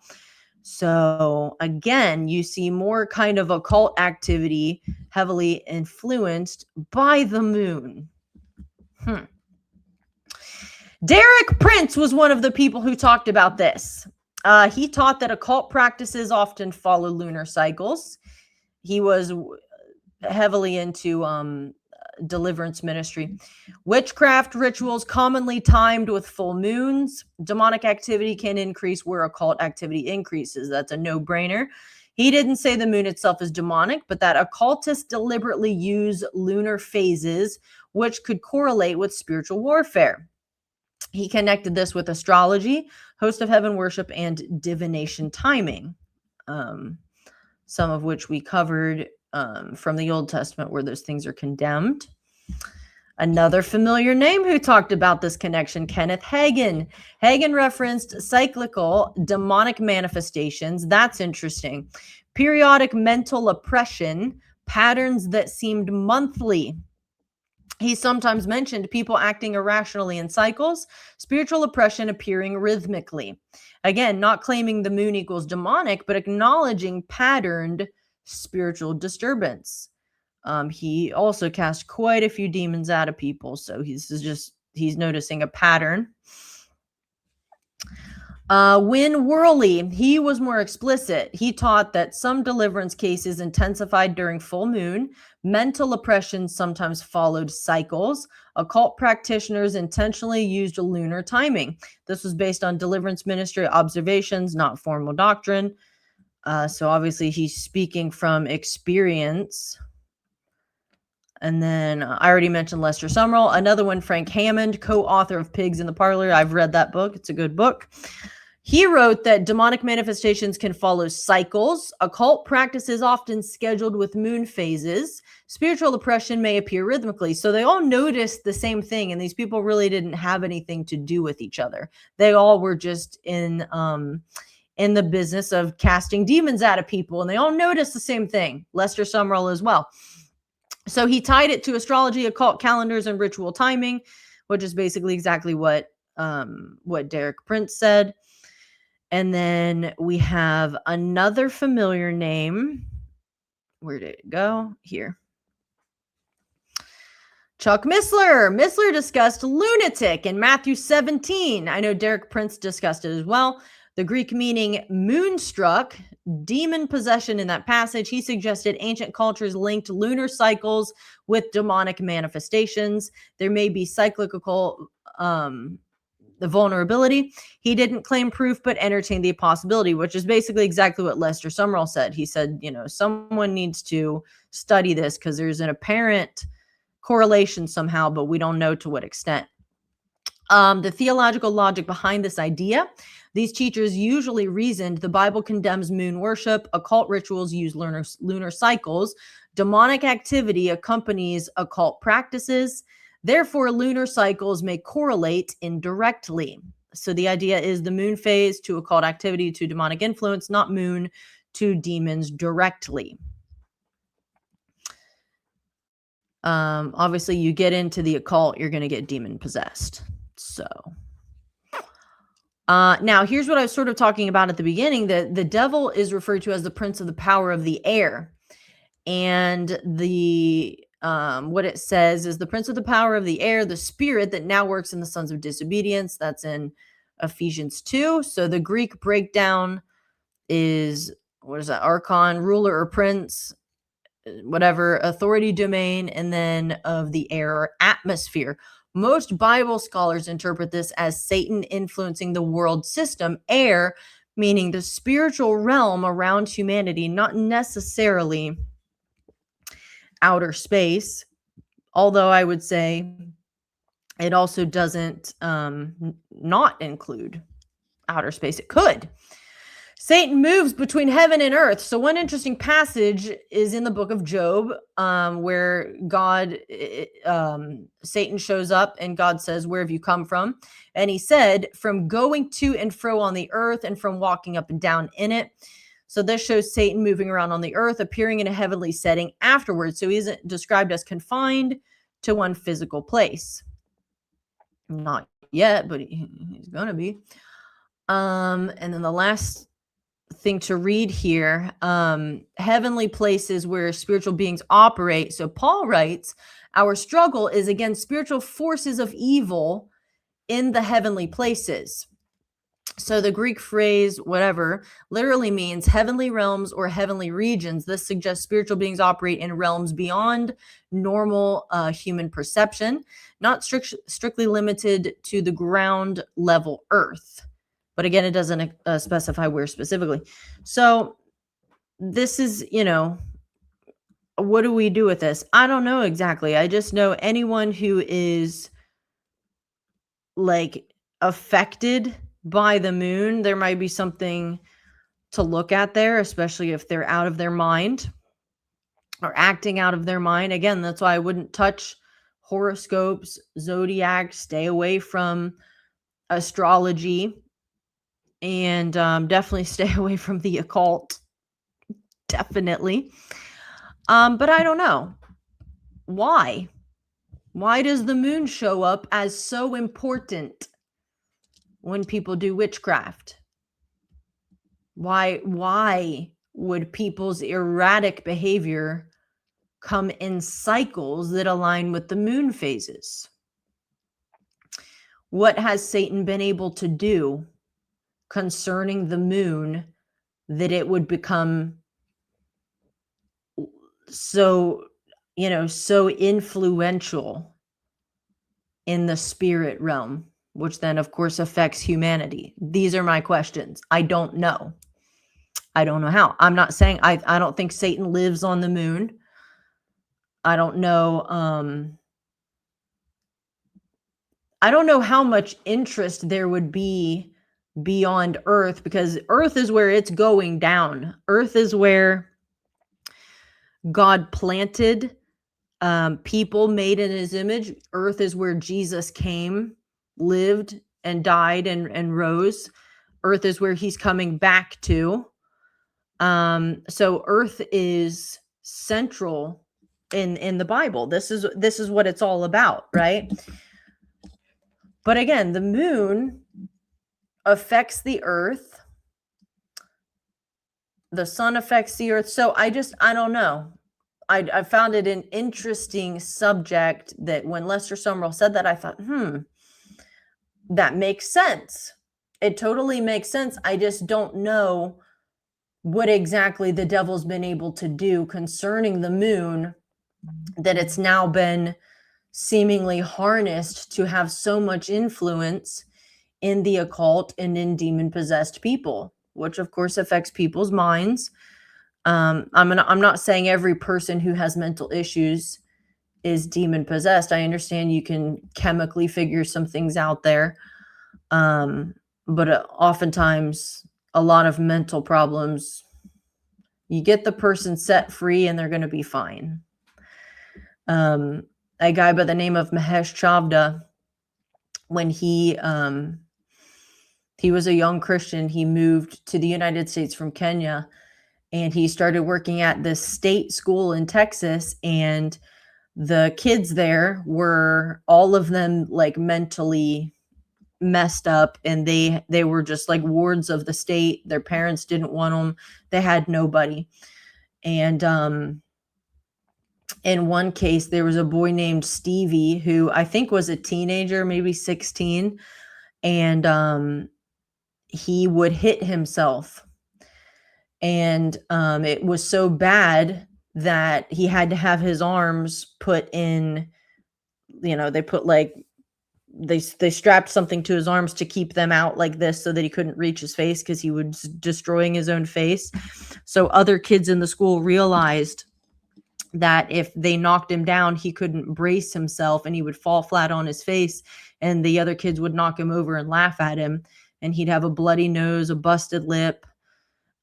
So again, you see more kind of occult activity heavily influenced by the moon. Derek Prince was one of the people who talked about this. He taught that occult practices often follow lunar cycles. He was heavily into deliverance ministry. Witchcraft rituals commonly timed with full moons. Demonic activity can increase where occult activity increases. That's a no-brainer. He didn't say the moon itself is demonic, but that occultists deliberately use lunar phases, which could correlate with spiritual warfare. He connected this with astrology, host of heaven worship, and divination timing, some of which we covered from the Old Testament, where those things are condemned. Another familiar name who talked about this connection, Kenneth Hagin. Hagin referenced cyclical demonic manifestations. That's interesting. Periodic mental oppression, patterns that seemed monthly. He sometimes mentioned people acting irrationally in cycles, spiritual oppression appearing rhythmically. Again, not claiming the moon equals demonic, but acknowledging patterned spiritual disturbance. He also cast quite a few demons out of people, so he's noticing a pattern. Win Worley, he was more explicit. He taught that some deliverance cases intensified during full moon. Mental oppression sometimes followed cycles. Occult practitioners intentionally used lunar timing. This was based on deliverance ministry observations, not formal doctrine. So obviously he's speaking from experience. And then I already mentioned Lester Sumrall. Another one, Frank Hammond, co-author of Pigs in the Parlor. I've read that book. It's a good book. He wrote that demonic manifestations can follow cycles. Occult practice is often scheduled with moon phases. Spiritual oppression may appear rhythmically. So they all noticed the same thing, and these people really didn't have anything to do with each other. They all were just in the business of casting demons out of people, and they all noticed the same thing. Lester Sumrall as well. So he tied it to astrology, occult calendars, and ritual timing, which is basically exactly what Derek Prince said. And then we have another familiar name. Where did it go? Here. Chuck Missler. Missler discussed lunatic in Matthew 17. I know Derek Prince discussed it as well. The Greek meaning moonstruck, demon possession in that passage. He suggested ancient cultures linked lunar cycles with demonic manifestations. There may be cyclical the vulnerability. He didn't claim proof, but entertained the possibility, which is basically exactly what Lester Sumrall said. He said, someone needs to study this because there's an apparent correlation somehow, but we don't know to what extent. The theological logic behind this idea. These teachers usually reasoned the Bible condemns moon worship, occult rituals use lunar cycles, demonic activity accompanies occult practices. Therefore, lunar cycles may correlate indirectly. So the idea is the moon phase to occult activity to demonic influence, not moon to demons directly. Obviously, you get into the occult, you're going to get demon possessed. So now here's what I was sort of talking about at the beginning, that the devil is referred to as the prince of the power of the air. And the what it says is the prince of the power of the air, the spirit that now works in the sons of disobedience. That's in Ephesians 2. So the Greek breakdown is, what is that? Archon, ruler or prince, whatever, authority, domain, and then of the air or atmosphere. Most Bible scholars interpret this as Satan influencing the world system, air meaning the spiritual realm around humanity, not necessarily outer space, although I would say it also doesn't not include outer space. It could. Satan moves between heaven and earth. So one interesting passage is in the book of Job, where Satan shows up and God says, "Where have you come from?" And he said, "From going to and fro on the earth and from walking up and down in it." So this shows Satan moving around on the earth, appearing in a heavenly setting afterwards. So he isn't described as confined to one physical place. Not yet, but he's going to be. And then the last thing to read here, heavenly places where spiritual beings operate. So Paul writes, our struggle is against spiritual forces of evil in the heavenly places. So the Greek phrase, whatever, literally means heavenly realms or heavenly regions. This suggests spiritual beings operate in realms beyond normal human perception, not strictly limited to the ground level earth. But again, it doesn't specify where specifically. So this is, what do we do with this? I don't know exactly. I just know anyone who is like affected by the moon, there might be something to look at there, especially if they're out of their mind or acting out of their mind. Again, that's why I wouldn't touch horoscopes, zodiac, stay away from astrology, and definitely stay away from the occult. Definitely. But I don't know. Why? Why does the moon show up as so important when people do witchcraft? Why would people's erratic behavior come in cycles that align with the moon phases? What has Satan been able to do concerning the moon that it would become so influential in the spirit realm, which then of course affects humanity? These are my questions. I don't know how. I'm not saying I don't think Satan lives on the moon. I don't know. I don't know how much interest there would be beyond Earth, because Earth is where it's going down. Earth is where God planted people made in his image. Earth is where Jesus came, lived, and died and rose. Earth is where he's coming back to. So Earth is central in the Bible. This is what it's all about, right? But again, the moon affects the earth. The sun affects the earth. So I don't know. I found it an interesting subject that when Lester Sumrall said that, I thought, that makes sense. It totally makes sense. I just don't know what exactly the devil's been able to do concerning the moon, that it's now been seemingly harnessed to have so much influence in the occult and in demon-possessed people, which of course affects people's minds. I'm not saying every person who has mental issues is demon-possessed. I understand you can chemically figure some things out there, but oftentimes a lot of mental problems, you get the person set free and they're going to be fine. A guy by the name of Mahesh Chavda, when he was a young Christian, he moved to the United States from Kenya, and he started working at this state school in Texas, and the kids there were, all of them, like mentally messed up, and they were just like wards of the state. Their parents didn't want them. They had nobody. And in one case, there was a boy named Stevie who I think was a teenager, maybe 16, and he would hit himself. And it was so bad that he had to have his arms put in, they put they strapped something to his arms to keep them out like this so that he couldn't reach his face, because he was destroying his own face. So other kids in the school realized that if they knocked him down, he couldn't brace himself and he would fall flat on his face, and the other kids would knock him over and laugh at him, and he'd have a bloody nose, a busted lip,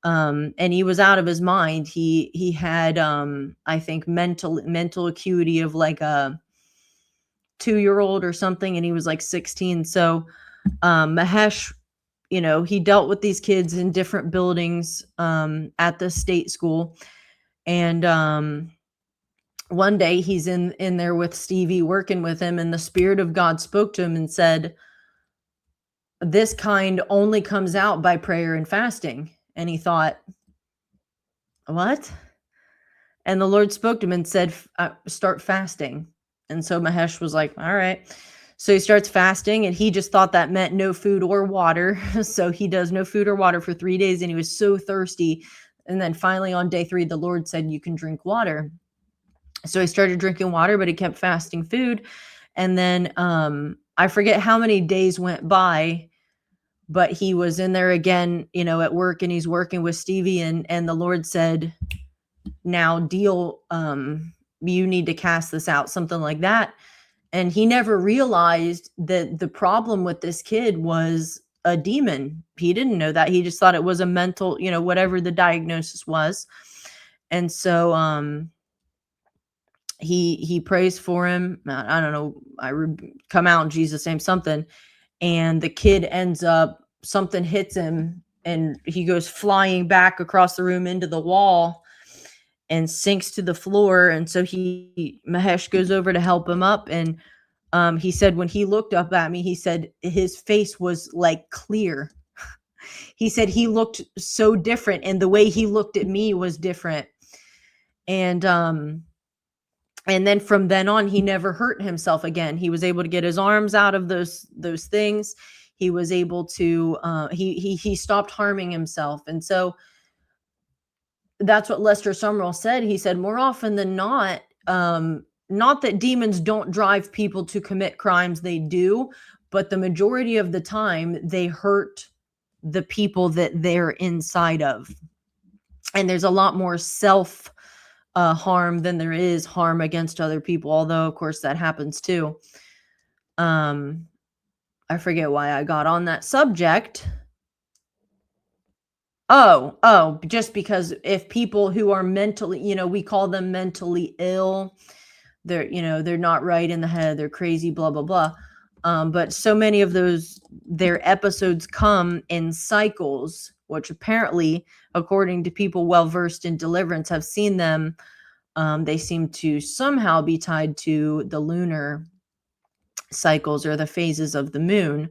And he was out of his mind. He had I think mental acuity of like a 2-year-old or something, and he was like 16. So Mahesh, he dealt with these kids in different buildings at the state school. And one day he's in there with Stevie working with him, and the Spirit of God spoke to him and said, this kind only comes out by prayer and fasting. And he thought, what? And the Lord spoke to him and said, start fasting. And so Mahesh was like, all right. So he starts fasting, and he just thought that meant no food or water. So he does no food or water for 3 days, and he was so thirsty. And then finally on day 3, the Lord said, you can drink water. So he started drinking water, but he kept fasting food. And then I forget how many days went by, but he was in there again, at work, and he's working with Stevie, and the Lord said, now deal, you need to cast this out, something like that. And he never realized that the problem with this kid was a demon. He didn't know that. He just thought it was a mental, whatever the diagnosis was. And so he prays for him. I don't know. Come out in Jesus' name, something. And the kid ends up, something hits him, and he goes flying back across the room into the wall and sinks to the floor. And so Mahesh goes over to help him up. And he said, when he looked up at me, he said his face was like clear. He said he looked so different, and the way he looked at me was different. And then from then on, he never hurt himself again. He was able to get his arms out of those things. He was able to, he stopped harming himself. And so that's what Lester Sumrall said. He said, more often than not that demons don't drive people to commit crimes, they do, but the majority of the time they hurt the people that they're inside of. And there's a lot more self harm than there is harm against other people, although of course that happens too. I forget why I got on that subject. Just because if people who are mentally, we call them mentally ill, they're not right in the head, they're crazy, blah, blah, blah. But so many of their episodes come in cycles, which apparently, according to people well-versed in deliverance, have seen them. They seem to somehow be tied to the lunar cycles or the phases of the moon,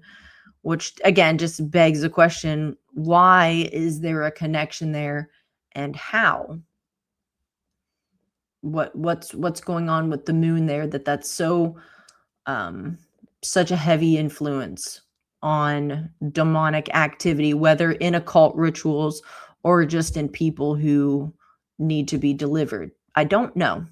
which again just begs the question, why is there a connection there, and how? What's going on with the moon there that's so such a heavy influence on demonic activity, whether in occult rituals or just in people who need to be delivered? I don't know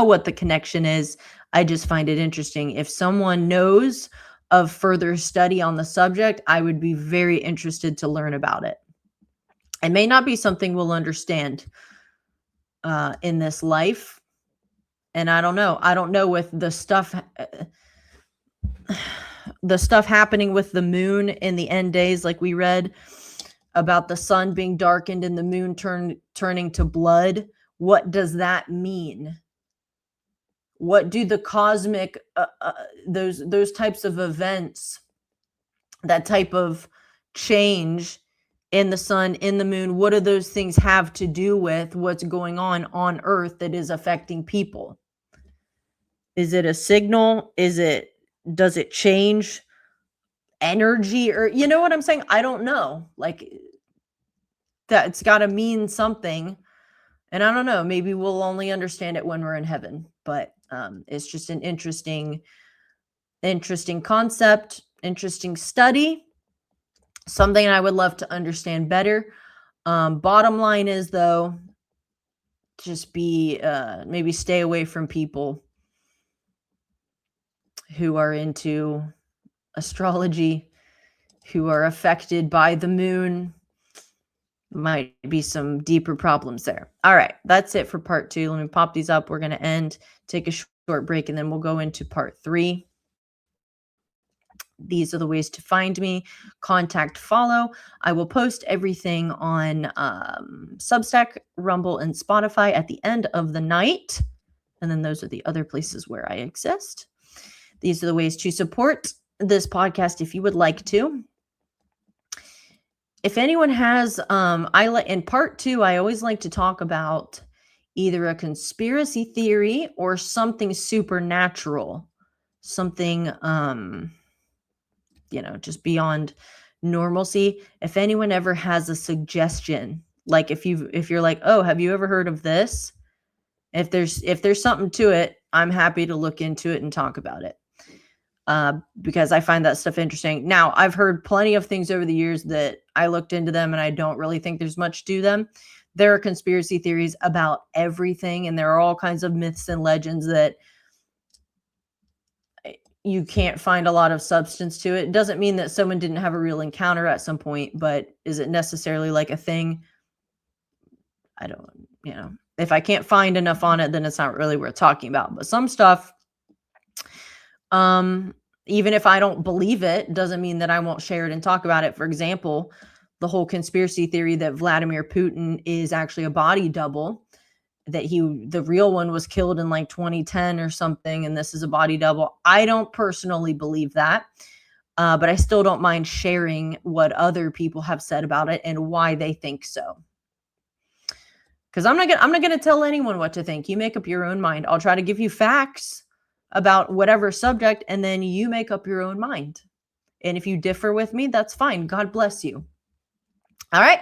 what the connection is. I just find it interesting. If someone knows of further study on the subject, I would be very interested to learn about it. It may not be something we'll understand in this life. And I don't know with the stuff happening with the moon in the end days, like we read about the sun being darkened and the moon turning to blood. What does that mean? What do the cosmic, those types of events, that type of change in the sun, in the moon, what do those things have to do with what's going on Earth that is affecting people? Is it a signal? Does it change energy, or you know what I'm saying? I don't know. Like, that it's got to mean something. And I don't know, maybe we'll only understand it when we're in heaven, but it's just an interesting concept, interesting study, something I would love to understand better. Bottom line is, though, just maybe stay away from people who are into astrology, who are affected by the moon. Might be some deeper problems there. All right, that's it for part 2. Let me pop these up. We're going to take a short break, and then we'll go into part 3. These are the ways to find me. Contact, follow. I will post everything on Substack, Rumble, and Spotify at the end of the night. And then those are the other places where I exist. These are the ways to support this podcast if you would like to. If anyone has, in part 2, I always like to talk about either a conspiracy theory or something supernatural, something, just beyond normalcy. If anyone ever has a suggestion, like if you're like, oh, have you ever heard of this? If there's something to it, I'm happy to look into it and talk about it. Because I find that stuff interesting. Now, I've heard plenty of things over the years that I looked into them and I don't really think there's much to them. There are conspiracy theories about everything, and there are all kinds of myths and legends that you can't find a lot of substance to it. It doesn't mean that someone didn't have a real encounter at some point, but is it necessarily like a thing? I don't, if I can't find enough on it, then it's not really worth talking about. But some stuff, even if I don't believe it, doesn't mean that I won't share it and talk about it. For example, the whole conspiracy theory that Vladimir Putin is actually a body double, that the real one was killed in like 2010 or something, and this is a body double. I don't personally believe that, but I still don't mind sharing what other people have said about it and why they think so. Because I'm not gonna tell anyone what to think. You make up your own mind. I'll try to give you facts about whatever subject, and then you make up your own mind. And if you differ with me, that's fine. God bless you. All right.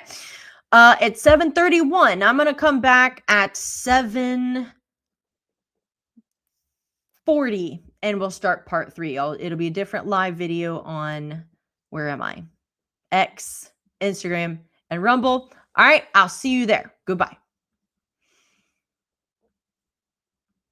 It's 7:31. I'm going to come back at 7:40 and we'll start part 3. It'll be a different live video on, where am I? X, Instagram, and Rumble. All right. I'll see you there. Goodbye.